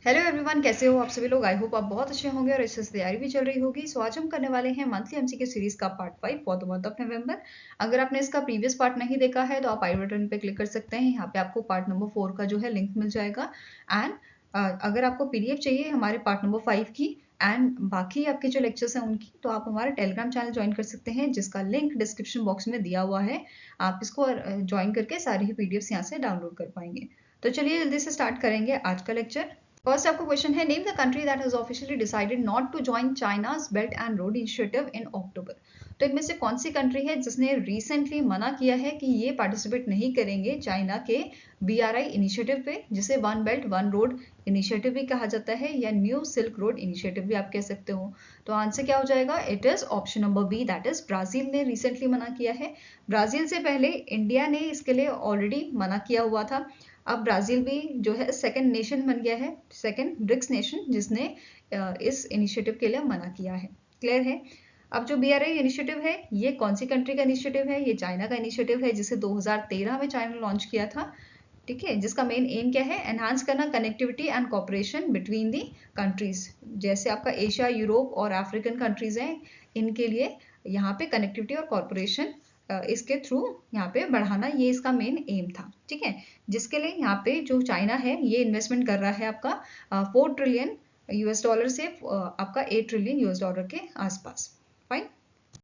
Hello everyone, कैसे हो आप सभी लोग। आई होप आप बहुत अच्छे होंगे और अच्छे से तैयारी भी चल रही होगी। सो आज हम करने वाले हैं मंथली एमसीक्यू सीरीज का part 5 for the month of November. अगर आपने इसका प्रीवियस पार्ट नहीं देखा है तो आप आई बटन पे क्लिक कर सकते हैं। यहाँ पे आपको पार्ट नंबर 4 का जो है लिंक मिल जाएगा। एंड अगर आपको पीडीएफ चाहिए हमारे पार्ट नंबर 5 की एंड बाकी आपके जो लेक्चर्स हैं उनकी, तो आप हमारा टेलीग्राम चैनल ज्वाइन कर सकते हैं जिसका लिंक डिस्क्रिप्शन बॉक्स में दिया हुआ है। आप इसको ज्वाइन करके सारी ही पीडीएफ यहाँ से डाउनलोड कर पाएंगे। तो चलिए जल्दी से स्टार्ट करेंगे आज का लेक्चर। फर्स्ट आपको क्वेश्चन है, name the country that has officially decided not to join China's belt and road initiative in October. तो इनमें से कौन सी कंट्री है जिसने रिसेंटली मना किया है कि ये पार्टिसिपेट नहीं करेंगे चाइना के BRI इनिशिएटिव पे, जिसे one belt one road initiative भी कहा जाता है या न्यू सिल्क रोड इनिशिएटिव भी आप कह सकते हो। तो आंसर क्या हो जाएगा? It is option number B, that is Brazil ने रिसेंटली मना किया है। ब्राजील से पहले इंडिया ने इसके लिए ऑलरेडी मना किया हुआ था। अब ब्राजील भी जो है सेकंड नेशन बन गया है, सेकंड ब्रिक्स नेशन, जिसने इस इनिशिएटिव के लिए मना किया है। क्लियर है? अब जो BRI इनिशिएटिव है ये कौन सी कंट्री का इनिशिएटिव है? ये चाइना का इनिशिएटिव है जिसे 2013 में चाइना लॉन्च किया था। ठीक है, जिसका मेन एम क्या है? एनहांस करना connectivity and cooperation between the countries. जैसे आपका एशिया, यूरोप और अफ्रीकन कंट्रीज हैं, इनके लिए यहाँ पे कनेक्टिविटी और कॉपरेशन इसके थ्रू यहाँ पे बढ़ाना, ये इसका मेन एम था। ठीक है, जिसके लिए यहाँ पे जो चाइना है ये इन्वेस्टमेंट कर रहा है आपका 4 ट्रिलियन US डॉलर से आपका 8 ट्रिलियन US डॉलर के आसपास। फाइन।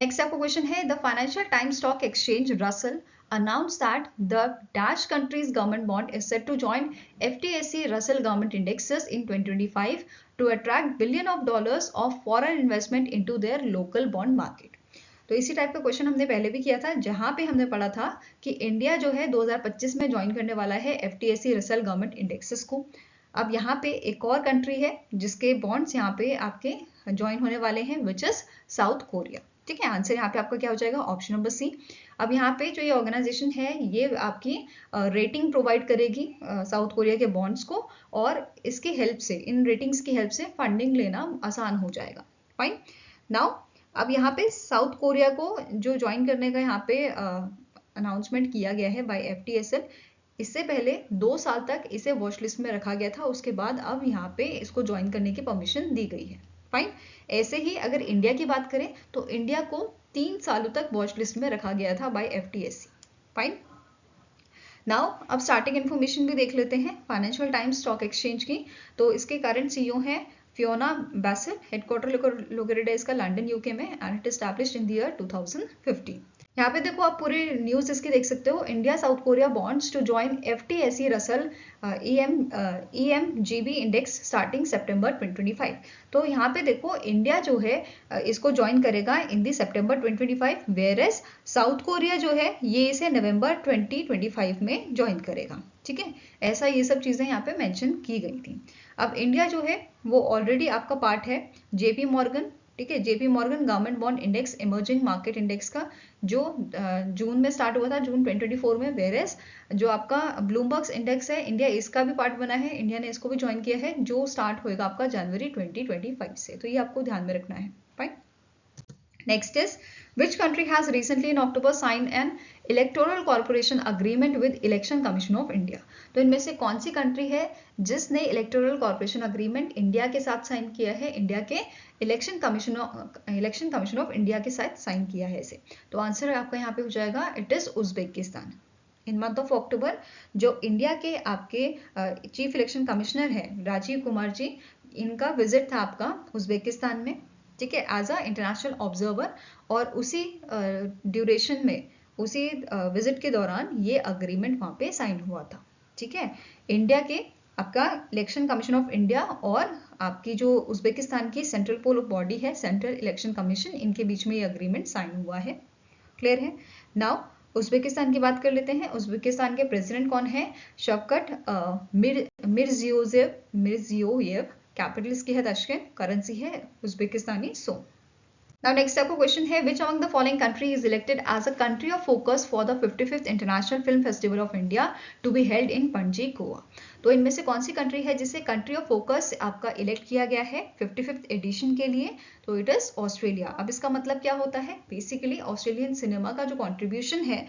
नेक्स्ट आपको क्वेश्चन है, the financial times stock exchange Russell announced that the dash country's government bond is set to join FTSE Russell Government Indexes in 2025 to attract billion of dollars of foreign investment into their local bond market। तो इसी type का question हमने पहले भी किया था, जहां पे हमने पढ़ा था कि इंडिया जो है 2025 में ज्वाइन करने वाला है FTSE रसल गवर्नमेंट इंडेक्सेस को। अब यहाँ पे एक और कंट्री है जिसके बॉन्ड्स यहाँ पे आपके ज्वाइन होने वाले हैं, विच इज साउथ कोरिया। ठीक है, आंसर यहाँ पे आपका क्या हो जाएगा? Option number C. अब यहाँ पे जो ये ऑर्गेनाइजेशन है ये आपकी रेटिंग प्रोवाइड करेगी साउथ कोरिया के बॉन्ड्स को, और इसकी हेल्प से, इन रेटिंग्स की हेल्प से फंडिंग लेना आसान हो जाएगा। फाइन। नाउ अब यहाँ पे साउथ कोरिया को जो ज्वाइन करने का यहाँ पे अनाउंसमेंट किया गया है बाय FTSL। इससे पहले 2 साल तक इसे वॉच लिस्ट में रखा गया था, उसके बाद अब यहाँ पे इसको ज्वाइन करने की परमिशन दी गई है। फाइन। ऐसे ही अगर इंडिया की बात करें तो इंडिया को 3 सालों तक वॉच लिस्ट में रखा गया था बाय FTSE। फाइन। नाउ अब स्टार्टिंग इन्फॉर्मेशन भी देख लेते हैं फाइनेंशियल टाइम्स स्टॉक एक्सचेंज की। तो इसके करंट CEO है फियोना बैसेल। हेडक्वार्टर लोकेटेड है इसका लंदन UK में and it established in the year 2015। यहाँ पे देखो आप पूरे न्यूज इसकी देख सकते हो। India South Korea bonds to join FTSE Russell EMGB index starting सितंबर 2025। तो यहाँ पे देखो इंडिया जो है इसको ज्वाइन करेगा इन दी सितंबर 2025, वेयर एज साउथ कोरिया जो है ये इसे नवंबर 2025 में ज्वाइन करेगा। ठीक है, ऐसा ये सब चीजें यहाँ पे मेंशन की गई थी। अब इंडिया जो है वो ऑलरेडी आपका पार्ट है JP मॉर्गन। ठीक है, JP Morgan government bond index emerging market index का, जो जून में स्टार्ट हुआ था, जून 2024 में। वेरेस जो आपका ब्लूमबर्ग्स इंडेक्स है, इंडिया इसका भी पार्ट बना है, इंडिया ने इसको भी ज्वाइन किया है, जो स्टार्ट होएगा आपका जनवरी 2025 से। तो ये आपको ध्यान में रखना है। Fine. Next is, which country has recently in October signed an electoral cooperation agreement with Election Commission of India। तो इनमें से कौन सी कंट्री है जिसने इलेक्टोरल कॉर्पोरेशन अग्रीमेंट इंडिया के साथ साइन किया है? इंडिया के इलेक्शन कमीशन ऑफ इंडिया के साथ साइन किया है इसे। तो आंसर आपका यहाँ पे हो जाएगा, it is Uzbekistan. In month of October जो इंडिया के आपके चीफ इलेक्शन कमिश्नर है राजीव कुमार जी, इनका विजिट था आपका उज्बेकिस्तान में। ठीक है, एज अ इंटरनेशनल ऑब्जर्वर, और उसी ड्यूरेशन में, उसी विजिट के दौरान ये अग्रीमेंट वहां पे साइन हुआ था। ठीक है, इंडिया के आपका इलेक्शन कमीशन ऑफ इंडिया और आपकी जो उज्बेकिस्तान की सेंट्रल पोल बॉडी है सेंट्रल इलेक्शन कमीशन, इनके बीच में ये अग्रीमेंट साइन हुआ है। क्लियर है? नाउ उज्बेकिस्तान की बात कर लेते हैं। उज्बेकिस्तान के प्रेसिडेंट कौन है? Shavkat Mirziyoyev. कैपिटल इसकी है ताशकंद, करेंसी है उज्बेकिस्तानी सो। Now next आपको क्वेश्चन है, which among the following country is elected as a country of focus for the 55th International Film Festival of India to be held in Panaji, Goa। तो इनमें से कौन सी country है जिसे country of focus आपका elect किया गया है 55th एडिशन के लिए? तो इट इज ऑस्ट्रेलिया। अब इसका मतलब क्या होता है? बेसिकली ऑस्ट्रेलियन सिनेमा का जो कॉन्ट्रीब्यूशन है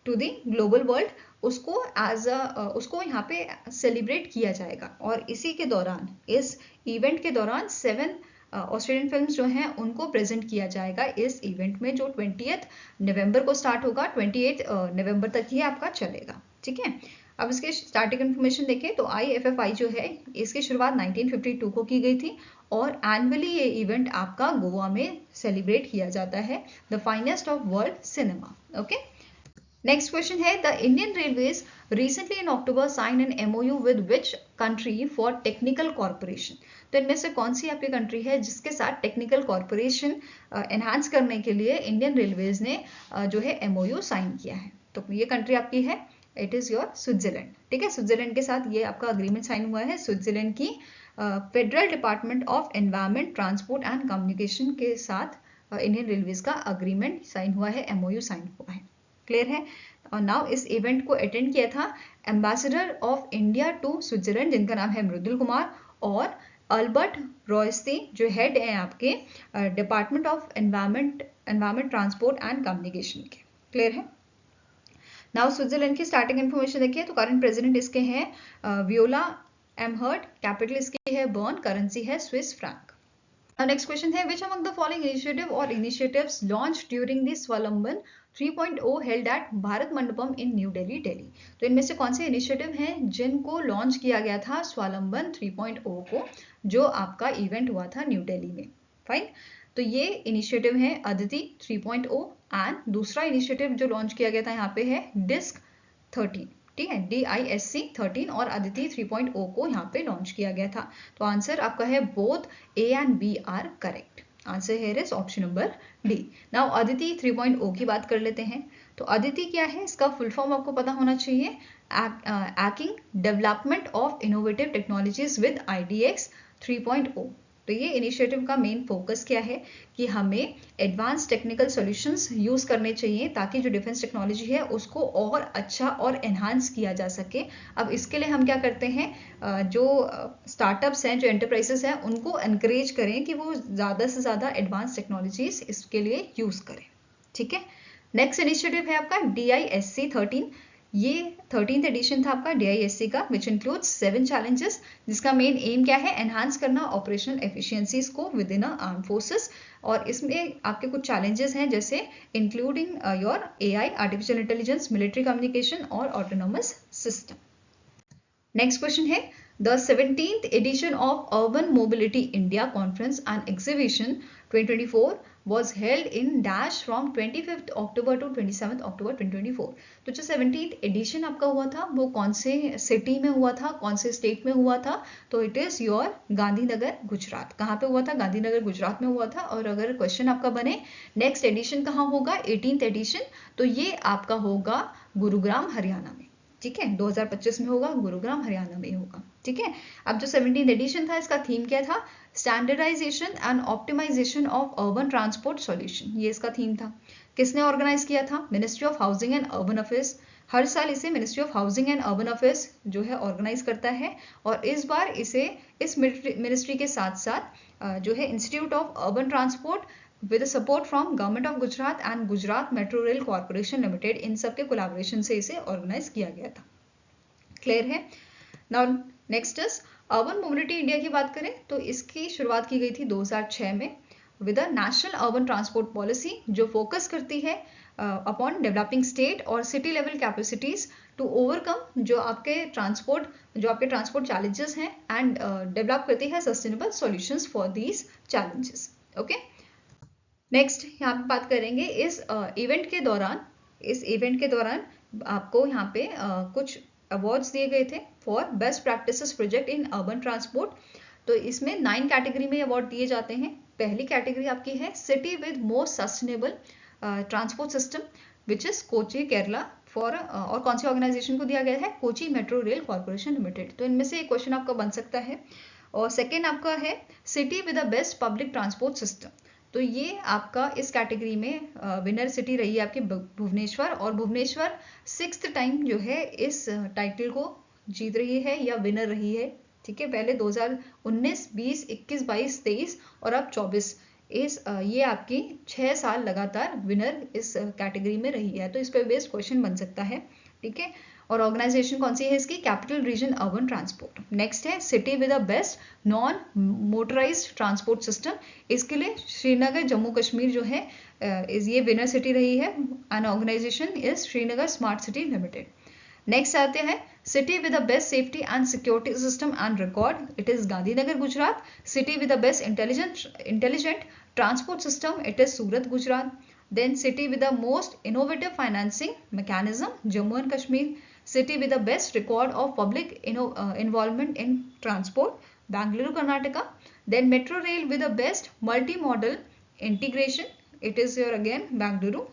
टू द ग्लोबल वर्ल्ड, उसको यहाँ पे सेलिब्रेट किया जाएगा। और इसी के दौरान, इस इवेंट के दौरान 7 ऑस्ट्रेलियन फिल्म्स जो हैं उनको प्रेजेंट किया जाएगा इस इवेंट में, जो 20 नवंबर को स्टार्ट होगा, 28 नवंबर तक ही आपका चलेगा। ठीक है, अब इसके स्टार्टिंग इन्फॉर्मेशन देखें तो IFFI जो है इसकी शुरुआत 1952 को की गई थी और एनुअली ये इवेंट आपका गोवा में सेलिब्रेट किया जाता है, the finest of world cinema. Okay, next question है, the Indian Railways recently in October sign an MOU with which country for technical corporation. तो इनमें से कौन सी आपकी कंट्री है जिसके साथ टेक्निकल कॉर्पोरेशन एनहांस करने के लिए इंडियन रेलवेज ने जो है MOU साइन किया है? तो ये कंट्री आपकी है, इट इज योर स्विट्जरलैंड। ठीक है, स्विट्जरलैंड के साथ ये आपका अग्रीमेंट साइन हुआ है। स्विट्जरलैंड की federal department of environment, transport and communication के साथ इंडियन रेलवेज का अग्रीमेंट साइन हुआ है, MOU साइन हुआ है। क्लियर है? और नाउ इस इवेंट को अटेंड किया था ambassador of India to Switzerland, जिनका नाम है मृदुल कुमार, और अल्बर्ट रॉयस्ती जो हेड है आपके department of environment, transport and communication के। क्लियर है? नाउ स्विट्जरलैंड की स्टार्टिंग इन्फॉर्मेशन देखिए तो करंट प्रेसिडेंट इसके हैं वियोला एमहर्ट, कैपिटल इसकी है बर्न, करेंसी है स्विस फ्रैंक। नेक्स्ट क्वेश्चन है, which among the following initiative और इनिशिएटिव्स लॉन्च ड्यूरिंग द स्वावलंबन 3.0 held at Bharat Mandapam in new Delhi, Delhi. तो इनमें से कौन से इनिशिएटिव हैं जिनको लॉन्च किया गया था स्वावलंबन 3.0 को, जो आपका इवेंट हुआ था न्यू दिल्ली में? फाइन, तो ये इनिशिएटिव है अदिति 3.0 एंड दूसरा इनिशिएटिव जो लॉन्च किया गया था यहाँ पे है डिस्क 13। ठीक है, DISC 13 और अदिति 3.0 को यहाँ पे लॉन्च किया गया था। तो आंसर आपका है both A and B are correct. Answer है is option number D। Now Aditi 3.0 की बात कर लेते हैं। तो अदिति क्या है, इसका फुल फॉर्म आपको पता होना चाहिए, acting development of innovative technologies with IDX 3.0। तो ये इनिशिएटिव का मेन फोकस क्या है कि हमें एडवांस टेक्निकल सॉल्यूशंस यूज करने चाहिए ताकि जो डिफेंस टेक्नोलॉजी है उसको और अच्छा और एनहांस किया जा सके। अब इसके लिए हम क्या करते हैं, जो स्टार्टअप्स हैं, जो एंटरप्राइजेस हैं, उनको एनकरेज करें कि वो ज़्यादा से ज़्यादा एडवांस टेक्नोलॉजीज इसके लिए यूज करें। ठीक है, नेक्स्ट इनिशिएटिव है आपका DISC 13। ये 13th एडिशन था आपका DISC का, विच इंक्लूड्स 7 चैलेंजेस, जिसका मेन एम क्या है, एनहांस करना ऑपरेशनल एफिशिएंसीज को विद इन आर्म फोर्सेस। और इसमें आपके कुछ चैलेंजेस हैं जैसे including your AI, artificial intelligence, military communication और ऑटोनोमस सिस्टम। नेक्स्ट क्वेश्चन है, the 17th edition of urban mobility India conference and exhibition 2024 was held in dash from 25th October to 27th October 2024। तो जो 17th addition आपका हुआ था वो कौन से सिटी में हुआ था, कौन से स्टेट में हुआ था? तो it is your Gandhinagar Gujarat. कहाँ पे हुआ था? गांधीनगर गुजरात में हुआ था। और अगर क्वेश्चन आपका बने नेक्स्ट एडिशन कहाँ होगा, 18th एडिशन, तो ये आपका होगा गुरुग्राम हरियाणा में। ठीक है, 2025 में होगा, गुरुग्राम हरियाणा में होगा। ठीक है, अब जो 17th एडिशन था इसका थीम क्या था, standardisation and optimisation of urban transport solution, ये इसका थीम था। किसने ऑर्गेनाइज किया था? Ministry of housing and urban affairs. हर साल इसे ministry of housing and urban affairs जो है ऑर्गेनाइज करता है, और इस बार इसे इस मिनिस्ट्री के साथ साथ जो है institute of urban transport with support from government of Gujarat and Gujarat metro rail corporation limited, इन सब के कोलैबोरेशन से इसे ऑर्गेनाइज किया गया था। क्लियर है? Now next is urban mobility India की बात करें तो इसकी शुरुआत की गई थी 2006 में with a national urban transport policy, जो फोकस करती है अपॉन डेवलपिंग स्टेट और city level capacities to overcome जो आपके ट्रांसपोर्ट चैलेंजेस हैं, एंड डेवलप करती है sustainable solutions for these challenges. Okay, next यहाँ पे बात करेंगे इस इवेंट के दौरान आपको यहाँ पे कुछ अवार्ड्स दिए गए थे for best practices project in urban transport. तो इसमें 9 कैटेगरी में अवार्ड दिए जाते हैं। पहली कैटेगरी आपकी है city with most sustainable transport system, which is Kochi Kerala for, और कौन सी ऑर्गेनाइजेशन को दिया गया है? Kochi metro rail corporation limited. तो इनमें से एक क्वेश्चन आपका बन सकता है। और सेकेंड आपका है city with the best public transport system. तो ये आपका इस कैटेगरी में विनर सिटी रही है आपकी भुवनेश्वर, और भुवनेश्वर 6th टाइम जो है इस टाइटल को जीत रही है या विनर रही है। ठीक है, पहले 2019, 20, 21, 22, 23 और अब 24 ये आपकी 6 साल लगातार विनर इस कैटेगरी में रही है, तो इस पे बेस्ड क्वेश्चन बन सकता है, ठीक है। और ऑर्गेनाइजेशन कौन सी है इसकी? Capital region urban transport. Next है city with the best non motorised transport system, इसके लिए श्रीनगर जम्मू कश्मीर जो है ये विनर सिटी रही है, and organization is Srinagar smart city limited. Next आते हैं city with the best safety and security system and record, it is Gandhinagar Gujarat. City with the best intelligent transport system, it is Surat Gujarat. Then city with the most innovative financing mechanism, Jammu and Kashmir. City with the best record of public involvement in transport, Bangalore, Karnataka. Then metro rail with the best multimodal integration, it is here again Bangalore.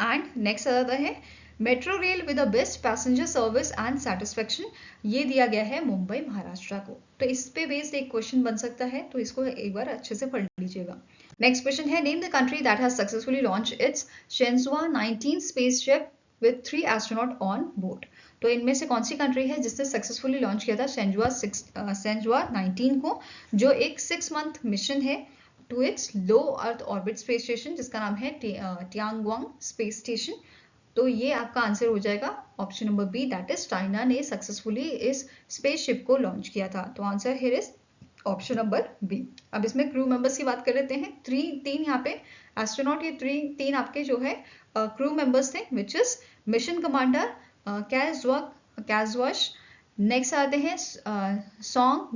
And next आता है metro rail with the best passenger service and satisfaction, ये दिया गया है मुंबई महाराष्ट्र को। तो इस पे बेस्ड एक क्वेश्चन बन सकता है, तो इसको एक बार अच्छे से पढ़ लीजिएगा। नेक्स्ट क्वेश्चन है name the country that has successfully launch its Shenzhou 19 spaceship with 3 astronaut on board। तो इनमें से कौन सी कंट्री है जिसने सक्सेसफुली लॉन्च किया था शेंजुआ 19 को, जो एक 6 मंथ मिशन है to its low earth orbit space station, जिसका नाम है टियांगवांग स्पेस स्टेशन। तो ये आपका आंसर हो जाएगा option number B, that is China ने सक्सेसफुली इस स्पेसशिप को लॉन्च किया था। तो answer here is option number B. अब इसमें क्रू मेंबर्स की बात कर लेते हैं। तीन यहाँ पे एस्ट्रोनॉट, ये तीन आपके जो है क्रू मेंबर्स थे, which is mission commander Cai Xuzhe. Next आते हैं सॉन्ग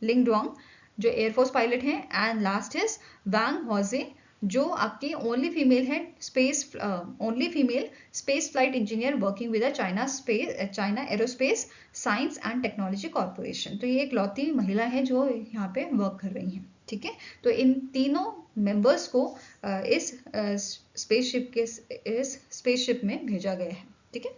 लिंगडुआंग जो एयरफोर्स पायलट हैं, and last is Wang Haoze जो आपकी only female space flight engineer working with China aerospace science and technology corporation. तो ये इकलौती महिला है जो यहाँ पे वर्क कर रही हैं, ठीक है। तो इन तीनों मेंबर्स को इस स्पेसशिप में भेजा गया है, ठीक है।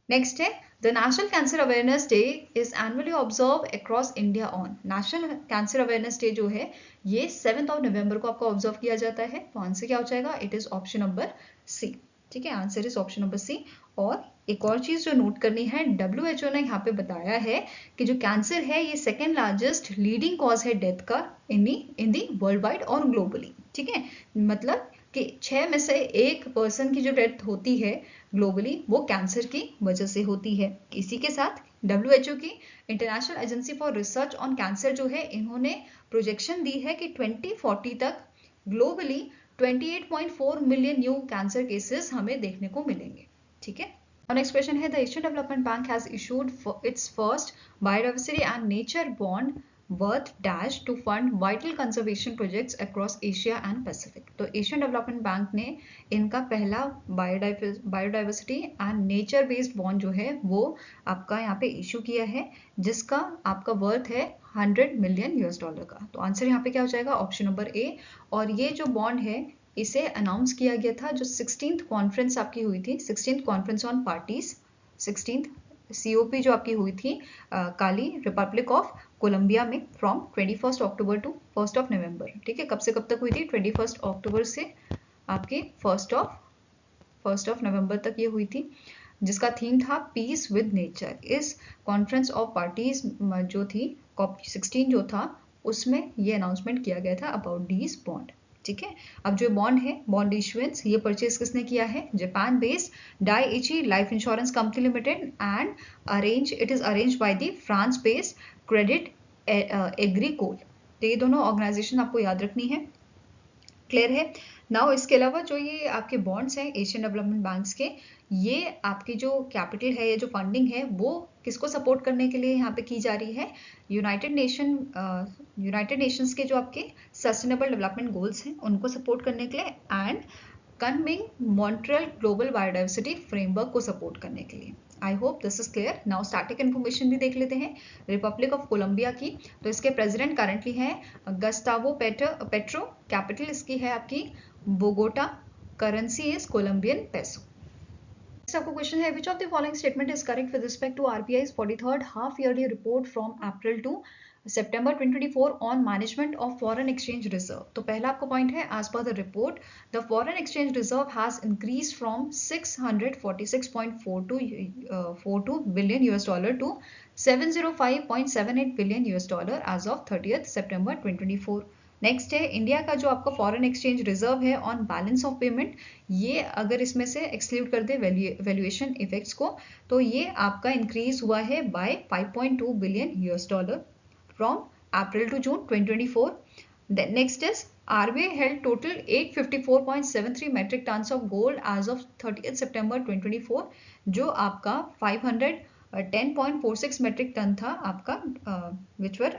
नेक्स्ट है the national cancer awareness day is annually observe across India on. National cancer awareness day जो है ये 7 नवंबर को आपको ऑब्जर्व किया जाता है। तो आंसर क्या हो जाएगा? It is option number C, ठीक है। Answer is option number C. और एक और चीज जो नोट करनी है, WHO ने यहाँ पे बताया है कि जो कैंसर है ये सेकेंड लार्जेस्ट लीडिंग कॉज है डेथ का इन दी वर्ल्ड वाइड और ग्लोबली, ठीक है। मतलब कि 6 में से 1 पर्सन की जो डेथ होती है ग्लोबली वो कैंसर की वजह से होती है। इसी के साथ WHO की international agency for research on cancer जो है, इन्होंने प्रोजेक्शन दी है कि 2040 तक globally 28.4 million new cancer cases हमें देखने को मिलेंगे, ठीक है। और नेक्स्ट क्वेश्चन है the Asian development bank has issued its first biodiversity and nature bond worth dash to fund vital conservation projects across Asia and Pacific. तो एशियन डेवलपमेंट बैंक ने इनका पहला biodiversity and nature based bond जो है वो आपका यहाँ पे इशू किया है, जिसका आपका वर्थ है $100 मिलियन का। तो आंसर यहाँ पे क्या हो जाएगा? Option number A. और ये जो बॉन्ड है इसे अनाउंस किया गया था जो 16th कॉन्फ्रेंस आपकी हुई थी, 16th conference on parties, 16th COP जो आपकी हुई थी काली रिपब्लिक ऑफ कोलंबिया में फ्रॉम 21 अक्टूबर टू 1 नवंबर, ठीक है। कब से कब तक हुई थी? 21 अक्टूबर से आपके 1 नवंबर तक ये हुई थी, जिसका थीम था पीस विद नेचर। इस कॉन्फ्रेंस ऑफ पार्टीज जो थी COP16 जो था उसमें ये अनाउंसमेंट किया गया था अबाउट दिस बॉन्ड, ठीक है। अब जो बॉन्ड है, बॉन्ड इशुएंस, ये परचेज किसने किया है? Japan based Daiichi life insurance company limited and it is arranged by the France based credit Agricole. तो ये दोनों ऑर्गेनाइजेशन आपको याद रखनी है, क्लियर है। नाउ इसके अलावा जो ये आपके बॉन्ड्स हैं एशियन डेवलपमेंट बैंक्स के, ये आपकी जो कैपिटल है, ये जो फंडिंग है वो किसको सपोर्ट करने के लिए यहाँ पे की जा रही है? यूनाइटेड नेशंस के जो आपके सस्टेनेबल डेवलपमेंट गोल्स हैं उनको सपोर्ट करने के लिए, and Kunming Montreal global biodiversity framework को सपोर्ट करने के लिए। I hope this is clear. Now static information भी देख लेते हैं रिपब्लिक ऑफ कोलंबिया की। तो इसके प्रेसिडेंट करंटली हैं गस्टावो पेट्रो, कैपिटल इसकी है आपकी Bogota, currency is Colombian peso. आपको क्वेश्चन है which of the following statement is correct with respect to RBI's 43rd half yearly report from April to September 2024 on management of foreign exchange reserve। तो पहला आपका point है as per the report the foreign exchange reserve has increased from 646.42 billion to $705.78 billion as of 30th September 2024। Next है India का जो आपका foreign exchange reserve है on balance of payment, ये अगर इसमें से एक्सक्लूड कर दे वैल्यूएशन इफेक्ट्स को, तो ये आपका इंक्रीज हुआ है by 5.2 billion US dollar from April to June 2024. Then next is RBI held total 854.73 metric tons of gold as of 30th September 2024, जो आपका 510.46 metric ton था आपका, which were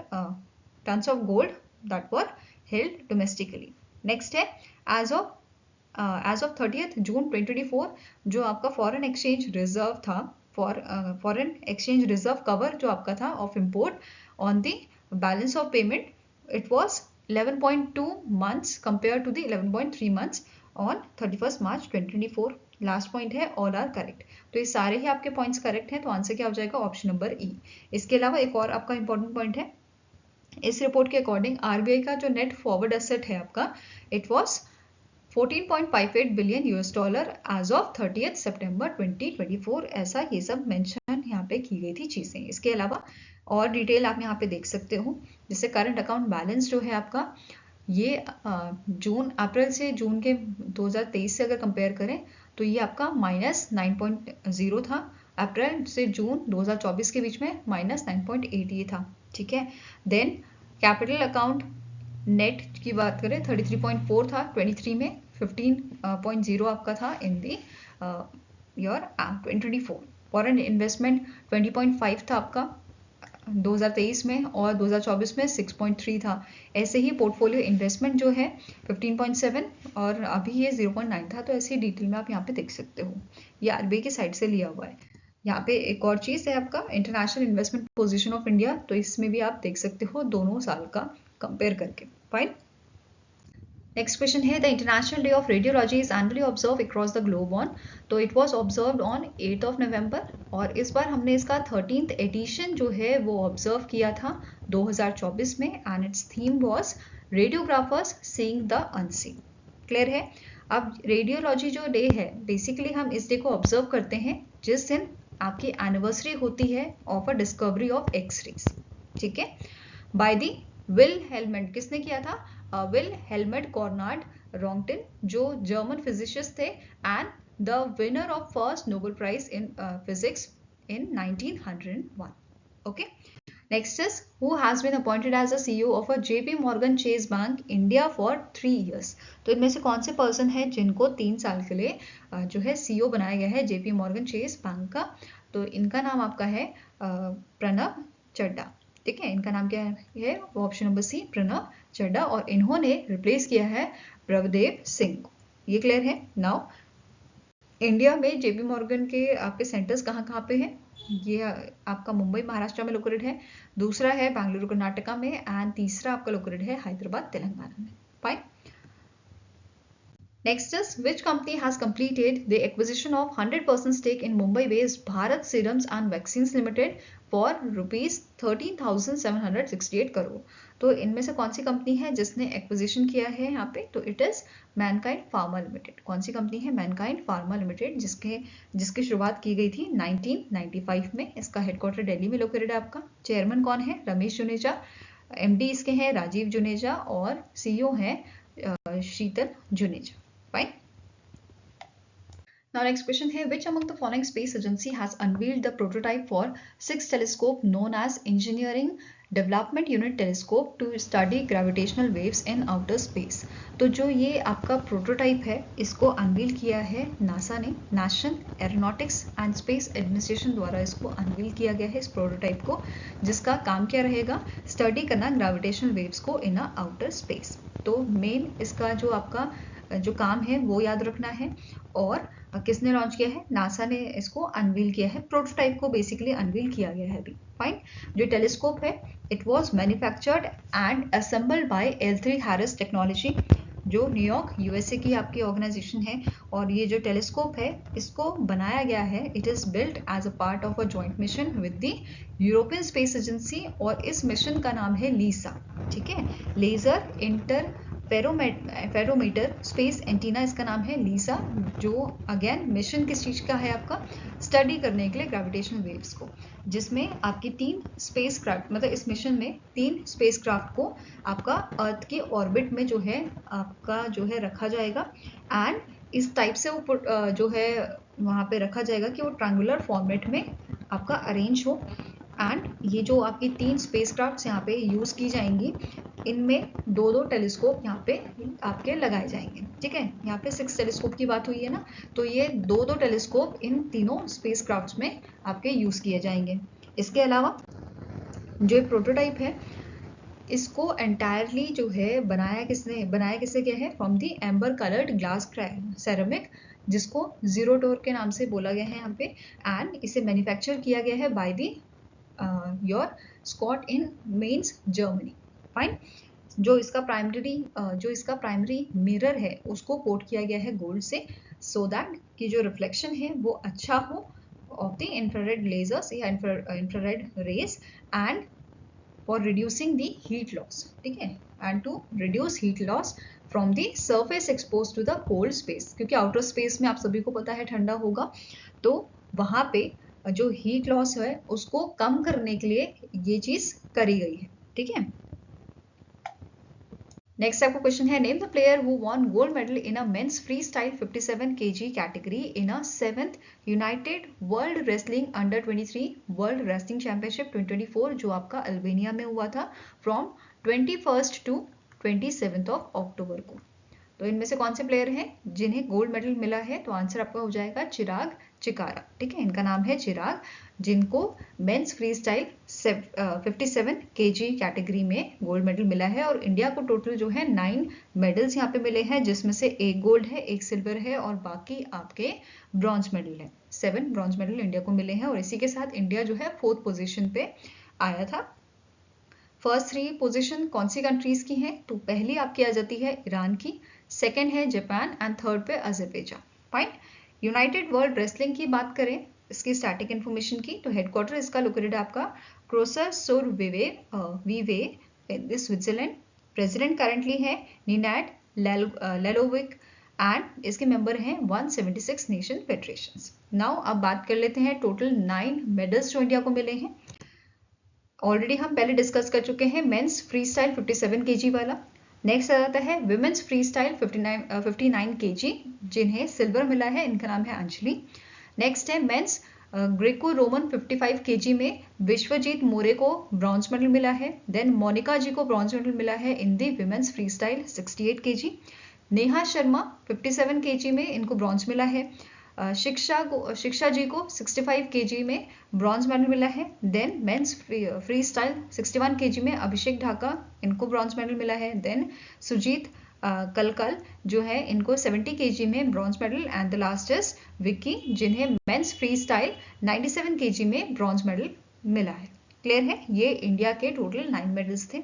tons of gold that were held domestically. Next है as of 30th June 2024, जो आपका foreign exchange reserve था, foreign exchange reserve cover जो आपका था of import on the balance of payment, it was 11.2 months compared to the 11.3 months on 31st March 2024. Last point है all are correct, तो ये सारे ही आपके पॉइंट्स करेक्ट हैं, तो आंसर क्या हो जाएगा ऑप्शन नंबर ई. इसके अलावा एक और आपका इंपॉर्टेंट पॉइंट है, इस रिपोर्ट के अकॉर्डिंग आरबीआई का जो नेट फॉरवर्ड एसेट है आपका, it was 14.58 billion US dollar as of 30th September 2024. ऐसा ये सब मेंशन यहाँ पे की गई थी चीजें. इसके अलावा और डिटेल आप यहाँ पे देख सकते हो, जैसे करंट अकाउंट बैलेंस जो है आपका, ये अप्रैल से जून के 2023 से अगर कंपेयर करें तो ये आपका -9.0 था, अप्रैल से जून 2024 के बीच में -9.8 ये था. ठीक है. देन कैपिटल अकाउंट नेट की बात करें 33.4 था 23 में, 15.0 आपका था इन दी ईयर 2024. फॉरेन इन्वेस्टमेंट 20.5 था आपका 2023 में, और 2024 में 6.3 था. ऐसे ही पोर्टफोलियो इन्वेस्टमेंट जो है 15.7 और अभी ये 0.9 था. तो ऐसे ही डिटेल में आप यहाँ पे देख सकते हो, ये आरबीआई की साइड से लिया हुआ है. यहाँ पे एक और चीज है आपका international investment position of India, तो इसमें भी आप देख सकते हो दोनों साल का कंपेयर करके. फाइन. नेक्स्ट क्वेश्चन है the international day of radiology is annually observe across the globe on, तो it was observed on 8th of November, और इस बार हमने इसका 13th एडिशन जो है वो ऑब्जर्व किया था 2024 में, and it's theme was radiographers seeing the unseen. Clear है. अब रेडियोलॉजी जो डे है, बेसिकली हम इस डे को ऑब्जर्व करते हैं जिस दिन आपकी एनिवर्सरी होती है of a discovery of X rays. ठीक है. बाय द विल हेलमेट, किसने किया था? विल हेलमेट कॉर्नाड रोंगटिन, जो जर्मन फिजिसिस्ट थे and the winner of first Nobel prize in physics in 1901. Okay. Next is who has been appointed as a CEO of a JP Morgan Chase bank India for 3 years. तो इनमें से कौन से person है जिनको 3 साल के लिए जो है सीईओ बनाया गया है जेपी मॉर्गन चेज बैंक का? तो इनका नाम आपका है प्रणब चड्ढा. ठीक है. इनका नाम क्या है? Option number C, Pranab Chadha, और इन्होंने रिप्लेस किया है प्रभदेव सिंह को. ये क्लियर है. नाउ इंडिया में जेपी मॉर्गन के आपके सेंटर्स कहाँ पे हैं? ये आपका मुंबई महाराष्ट्र में लोकेटेड है, दूसरा है बेंगलुरु कर्नाटका में, एंड तीसरा आपका लोकेटेड है हैदराबाद तेलंगाना में. Fine. Next is which company has completed the acquisition of 100% stake in Mumbai-based Bharat Serums and Vaccines Limited for rupees 13,768 crore. तो इनमें से कौन सी कंपनी है जिसने एक्विजिशन किया है यहाँ पे? तो it is Mankind pharma limited. कौन सी कंपनी है? मैनकाइंड फार्मा लिमिटेड, जिसकी शुरुआत की गई थी 1995 में. इसका हेडक्वार्टर दिल्ली में लोकेटेड है आपका. चेयरमैन कौन है? रमेश जुनेजा. एमडी इसके हैं राजीव जुनेजा, और सीईओ है शीतल Juneja. Fine. Now next question है which among the following space agency has unveiled the prototype for 6th telescope known as Engineering Development Unit Telescope to study gravitational waves in outer space. तो जो ये आपका prototype है इसको unveil किया है NASA ने, national aeronautics and space administration द्वारा इसको अनवील किया गया है इस प्रोटोटाइप को, जिसका काम क्या रहेगा? स्टडी करना ग्रेविटेशनल वेव्स को इन अ आउटर स्पेस. तो मेन इसका जो आपका जो काम है वो याद रखना है. और किसने लॉन्च किया है? नासा ने इसको अनवील किया है. प्रोटोटाइप को बेसिकली अनवील किया गया है अभी. फाइन. जो टेलीस्कोप है it was manufactured and assembled by L3 Harris technology, जो न्यूयॉर्क यूएसए की आपकी ऑर्गेनाइजेशन है. और ये जो टेलीस्कोप है इसको बनाया गया है, it is built as a part of a joint mission with the European space agency, और इस मिशन का नाम है लीसा. ठीक है. Laser interferometer space antenna, इसका नाम है लीसा, जो अगेन मिशन किस चीज़ का है आपका, स्टडी करने के लिए ग्रेविटेशनल वेव्स को, जिसमें आपकी 3 स्पेस क्राफ्ट, मतलब इस मिशन में 3 स्पेस क्राफ्ट को आपका अर्थ के ऑर्बिट में जो है आपका जो है रखा जाएगा, एंड इस टाइप से वो जो है वहाँ पे रखा जाएगा कि वो ट्रायंगुलर फॉर्मेट में आपका अरेंज हो, एंड ये जो आपकी 3 स्पेस क्राफ्ट यहाँ पे यूज़ की जाएंगी, इनमें 2-2 टेलीस्कोप यहाँ पे आपके लगाए जाएंगे, ठीक है। यहाँ पे 6 टेलीस्कोप की बात हुई है ना, तो ये 2-2 टेलीस्कोप इन तीनों स्पेस क्राफ्ट में आपके यूज़ किए जाएंगे। इसके अलावा जो ये प्रोटोटाइप है, इसको एंटायरली जो है बनाया किससे गया है, from the amber coloured glass ceramic, जिसको जीरो टोर के नाम से बोला गया है यहाँ पे, एंड इसे मैन्युफैक्चर किया गया है by the your Schott in Mainz Germany. Fine. जो इसका प्राइमरी मिरर है उसको कोट किया गया है गोल्ड से, सो दैट कि जो रिफ्लेक्शन है वो अच्छा हो ऑफ द इंफ्रारेड लेजर्स या infrared rays, and for reducing the heat loss, ठीक है, and to reduce heat loss from the surface expose to the cold space, क्योंकि आउटर स्पेस में आप सभी को पता है ठंडा होगा, तो वहाँ पे जो हीट लॉस है उसको कम करने के लिए ये चीज करी गई है, ठीक है। नेक्स्ट आपका क्वेश्चन है, name the player who won gold medal in a men's free style 57 kg category in a 7th united world wrestling under 23 world wrestling championship 2024, जो आपका अल्बेनिया में हुआ था फ्रॉम 21 टू 27 अक्टूबर को। तो इनमें से कौन से प्लेयर हैं जिन्हें गोल्ड मेडल मिला है, तो आंसर आपका हो जाएगा चिराग चिकारा, ठीक है, इनका नाम है चिराग, जिनको men's free style 57 kg category में गोल्ड मेडल मिला है, और इंडिया को टोटल जो है 9 मेडल्स यहाँ पे मिले हैं, जिसमें से 1 गोल्ड है, 1 सिल्वर है और बाकी आपके ब्रॉन्ज मेडल है। 7 ब्रॉन्ज मेडल इंडिया को मिले हैं, और इसी के साथ इंडिया जो है 4th पोजिशन पे आया था। फर्स्ट 3 पोजिशन कौन सी कंट्रीज की हैं, तो पहली आपकी आ जाती है ईरान की, सेकेंड है जापान, एंड थर्ड पे Azerbaijan. Fine. United world wrestling की बात करें, इसकी स्टैटिक इन्फॉर्मेशन की, तो हेडक्वार्टर इसका लोकेटेड आपका क्रोसर सुर वीवे स्विट्जरलैंड। प्रेसिडेंट करंटली है निनाट लेलोविक, एंड इसके मेंबर हैं 176 नेशन फेडरेशंस। नाउ अब बात कर लेते हैं टोटल 9 मेडल्स जो इंडिया को मिले हैं। ऑलरेडी हम पहले डिस्कस कर चुके हैं मेंस फ्री स्टाइल 57 kg वाला। नेक्स्ट आ जाता है विमेंस फ्री स्टाइल 59 kg, जिन्हें सिल्वर मिला है, इनका नाम है अंजलि। नेक्स्ट है मेंस ग्रेको रोमन 55 kg में विश्वजीत मोरे को ब्रॉन्ज मेडल मिला है। देन मोनिका जी को ब्रॉन्ज मेडल मिला है in the women's freestyle 68 kg। Neha Sharma 57 kg में इनको ब्रॉन्ज मिला है। शिक्षा जी को 65 kg में ब्रॉन्ज मेडल मिला है। Then men's free style 61 kg में अभिषेक ढाका, इनको ब्रॉन्ज मेडल मिला है। देन सुजीत कलकल जो है, इनको 70 kg में bronze medal, and the last is Vicky, जिन्हें मेंस फ्री स्टाइल 97 kg में ब्रॉन्ज मेडल मिला है। क्लियर है, ये इंडिया के टोटल 9 मेडल्स थे।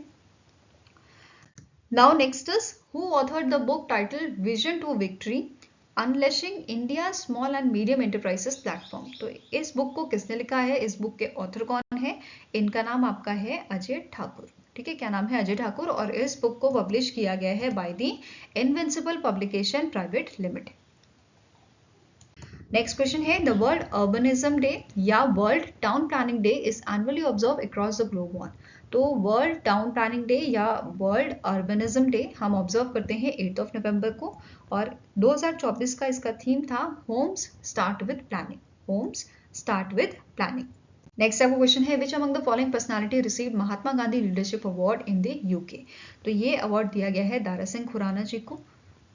Now next is who authored the book title vision to victory unleashing India small and medium enterprises platform. तो इस बुक को किसने लिखा है, इस बुक के ऑथर कौन है, इनका नाम आपका है अजय ठाकुर, ठीक है, क्या नाम है, अजय ठाकुर, और इस बुक को पब्लिश किया गया है by the invincible publication private limited. Next question है, द वर्ल्ड अर्बनिज्म डे या world town planning day is annually observe across the globe on. तो वर्ल्ड टाउन प्लानिंग डे या वर्ल्ड अर्बनिज्म डे हम observe करते हैं 8 नवंबर को, और 2024 का इसका थीम था homes start with planning, homes start with planning. Next आपको क्वेश्चन है, which among the following personality received Mahatma Gandhi leadership award in the UK. तो ये अवार्ड दिया गया है दारा सिंह खुराना जी को।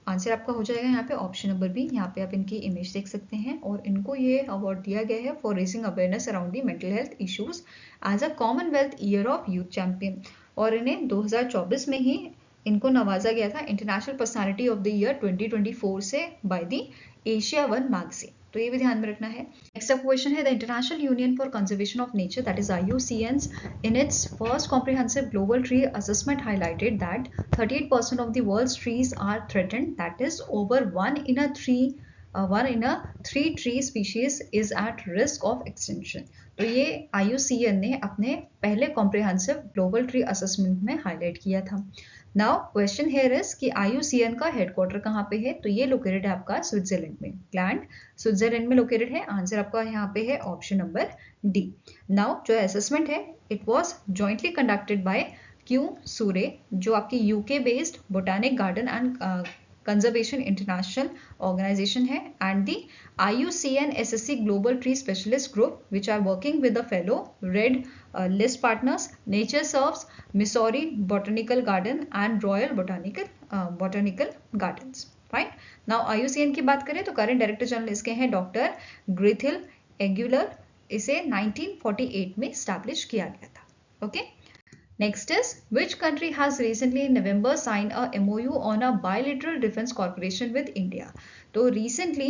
आंसर आपका हो जाएगा यहाँ पे ऑप्शन नंबर बी, यहाँ पे आप इनकी इमेज देख सकते हैं, और इनको ये अवार्ड दिया गया है for raising awareness around the mental health issues as a commonwealth year of youth champion, और इन्हें 2024 में ही इनको नवाजा गया था international personality of the year 2024 से by the Asia one magazine. तो ये भी ध्यान में रखना है। नेक्स्ट क्वेश्चन है, the international union for conservation of nature that is IUCN in its first comprehensive global tree assessment highlighted that 38% of the world's trees are threatened, that is over 1 in a 3 one in a 3 tree species is at risk of extinction. तो ये IUCN ने अपने पहले comprehensive global tree assessment में highlight किया था। Now question here is कि IUCN का हेडक्वार्टर कहाँ पे है? तो ये लोकेटेड है आपका स्विट्जरलैंड में। ग्लैंड स्विट्जरलैंड में लोकेटेड है। आंसर आपका यहाँ पे है ऑप्शन नंबर डी। नाउ जो असेसमेंट है it was jointly conducted by Kew Surrey, जो आपकी UK based botanic garden and conservation international organisation है, and the IUCN SSC global tree specialist group which are working with the fellow red list partners, nature serves, Missouri botanical garden and royal botanical gardens. Fine. Now IUCN की बात करें तो current director general इसके हैं doctor ग्रेथिल एग्यूलर। इसे 1948 में establish किया गया था। Okay. Next is, which country has recently in November signed a MOU on a bilateral defense cooperation with India? तो recently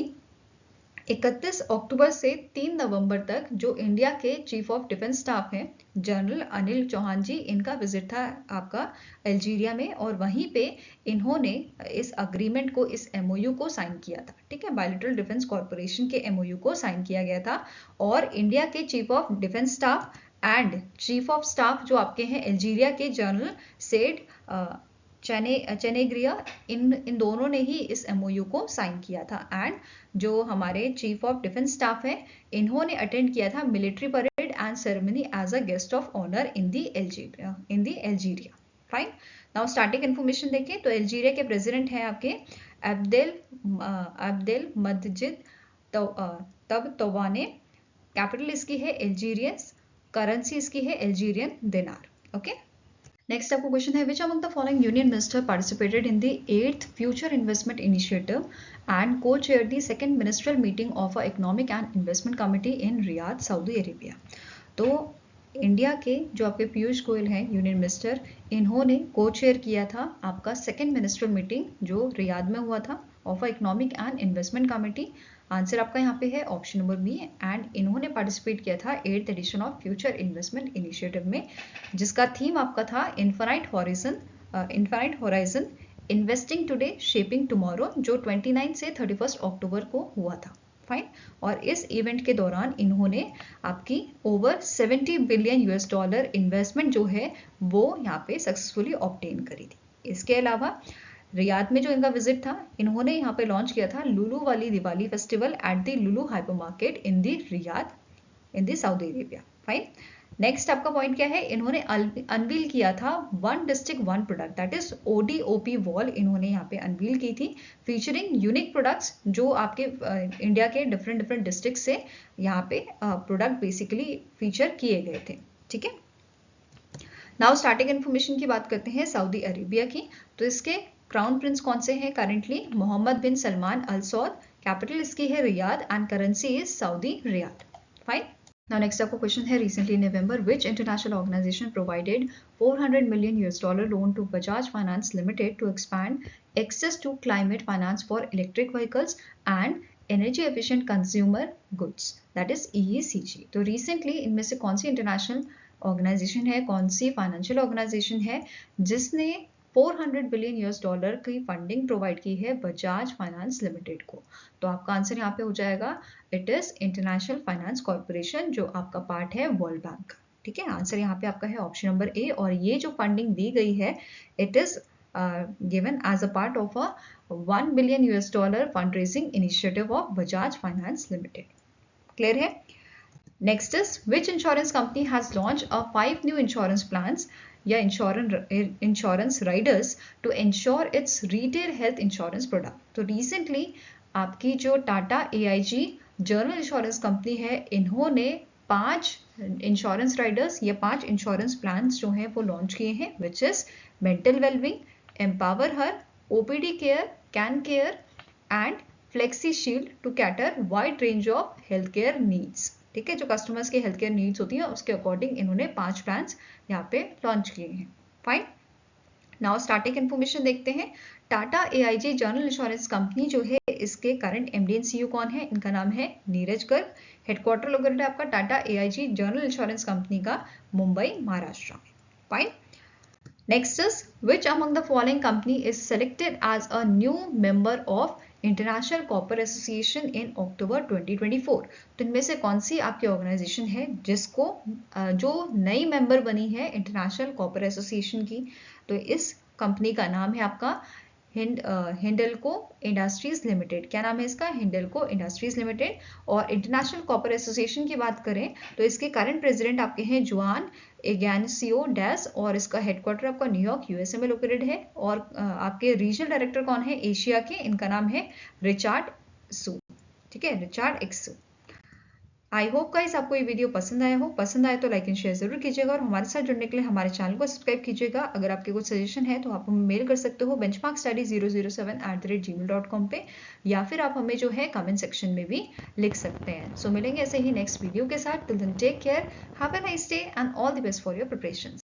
31 अक्टूबर से 3 नवंबर तक जो इंडिया के चीफ ऑफ डिफेंस स्टाफ हैं जनरल अनिल चौहान जी, इनका विजिट था आपका अल्जीरिया में, और वहीं पे इन्होंने इस अग्रीमेंट को, इस MOU को साइन किया था। ठीक है, बायलैटरल डिफेंस कॉर्पोरेशन के MOU को साइन किया गया था, और इंडिया के chief of defence staff and chief of staff जो आपके हैं अल्जीरिया के जनरल सेड चेनेग्रिया, इन दोनों ने ही इस MOU को साइन किया था। एंड जो हमारे चीफ ऑफ डिफेंस स्टाफ है इन्होंने अटेंड किया था military parade and ceremony as a guest of honour in the Algeria. Fine. Now starting information देखें तो अल्जीरिया के प्रेसिडेंट हैं आपके अब्देल मजीद तबताबाने। कैपिटल इसकी है अल्जीरियस, करेंसी इसकी है अल्जीरियन दिनार। ओके। नेक्स्ट आपको क्वेश्चन है, which among the following union minister participated in the 8th future investment initiative and co chair the second ministerial meeting of a economic and investment committee in Riyadh, Saudi Arabia. तो India के जो आपके पीयूष गोयल हैं union minister, इन्होंने को chair किया था आपका सेकंड मिनिस्ट्रियल मीटिंग जो रियाद में हुआ था of a economic and investment committee. Answer आपका यहाँ पे है ऑप्शन नंबर बी, एंड इन्होंने पार्टिसिपेट किया था 8th edition of future investment initiative में, जिसका थीम आपका था infinite horizon investing today shaping tomorrow, जो 29 से 31 अक्टूबर को हुआ था। फाइन। और इस इवेंट के दौरान इन्होंने आपकी ओवर 70 बिलियन US$ इन्वेस्टमेंट जो है वो यहाँ पे सक्सेसफुली ऑब्टेन करी थी। इसके अलावा रियाद में जो इनका विजिट था, इन्होंने यहाँ पे लॉन्च किया था लुलू वाली Diwali festival at the Lulu hyper market in the Riyadh in the Saudi Arabia. Fine. Next आपका पॉइंट क्या है, इन्होंने अनवील किया था one district one product, that is ODOP wall इन्होंने यहाँ पे अनवील की थी, फीचरिंग यूनिक प्रोडक्ट्स जो आपके इंडिया के डिफरेंट डिस्ट्रिक्ट से यहाँ पे प्रोडक्ट बेसिकली फीचर किए गए थे। ठीक है। नाउ स्टार्टिंग इन्फॉर्मेशन की बात करते हैं सऊदी अरेबिया की। तो इसके क्राउन प्रिंस कौन से हैं currently? Mohammed bin Salman al Saud. Capital इसकी है Riyadh and currency is Saudi riyal. Fine. Now next आपको क्वेश्चन है, recently in November which international organisation provided $400 million loan to Bajaj finance limited to expand access to climate finance for electric vehicles and energy efficient consumer goods, that is EECG। तो recently इनमें से कौन सी international organisation है, कौन सी financial organisation है जिसने $400 billion की funding provide की है बजाज फाइनेंस लिमिटेड को? तो आपका आंसर यहाँ पे हो जाएगा it is international finance corporation, जो आपका पार्ट है वर्ल्ड बैंक का। ठीक है, आंसर यहाँ पे आपका है ऑप्शन नंबर ए, और ये जो फंडिंग दी गई है it is given as a part of a $1 billion fund raising initiative of Bajaj finance limited. Clear है? Next is which insurance company has launch a 5 new insurance plans या insurance riders to insure its retail health insurance product. तो recently आपकी जो Tata AIG general insurance company है, इन्होंने 5 insurance Riders या 5 insurance plans जो हैं वो लॉन्च किए हैं, which is mental wellbeing, empower her, OPD care, can care and flexi shield to cater wide range of health care needs. ठीक है, जो कस्टमर्स के हेल्थ केयर नीड्स होती है उसके अकॉर्डिंग इन्होंने 5 प्लान्स यहाँ पे लॉन्च किए हैं। फाइन। नाउ स्टार्टिंग इन्फॉर्मेशन देखते हैं। Tata AIG general insurance company जो है इसके करंट MD एंड CEO कौन है? इनका नाम है नीरज गर्ग। हेडक्वार्टर लोकेटेड है आपका Tata AIG general insurance company का मुंबई महाराष्ट्र में। Fine. Next is which among the following company is selected as a new member of international copper association in October 2024। तो इनमें से कौन सी आपकी ऑर्गेनाइजेशन है जिसको जो नई मेंबर बनी है इंटरनेशनल कॉपर एसोसिएशन की? तो इस कंपनी का नाम है आपका हिंडल्को इंडस्ट्रीज लिमिटेड। क्या नाम है इसका? Hindalco industries limited. और इंटरनेशनल कॉपर एसोसिएशन की बात करें तो इसके करंट प्रेसिडेंट आपके हैं जुआन एग्यानसियो डैस, और इसका हेडक्वार्टर आपका न्यूयॉर्क यूएसए में लोकेटेड है। और आपके रीजनल डायरेक्टर कौन है एशिया के? इनका नाम है रिचार्ड सू। ठीक है, रिचार्ड एक्सू। आई होप गाइस आपको ये वीडियो पसंद आया हो। पसंद आए तो लाइक एंड शेयर जरूर कीजिएगा, और हमारे साथ जुड़ने के लिए हमारे चैनल को सब्सक्राइब कीजिएगा। अगर आपके कुछ सजेशन है तो आप हमें मेल कर सकते हो benchmarkstudy007@gmail.com पे, या फिर आप हमें जो है कमेंट सेक्शन में भी लिख सकते हैं। सो मिलेंगे ऐसे ही नेक्स्ट वीडियो के साथ। Till then take care, have a nice day and all the best for your preparation.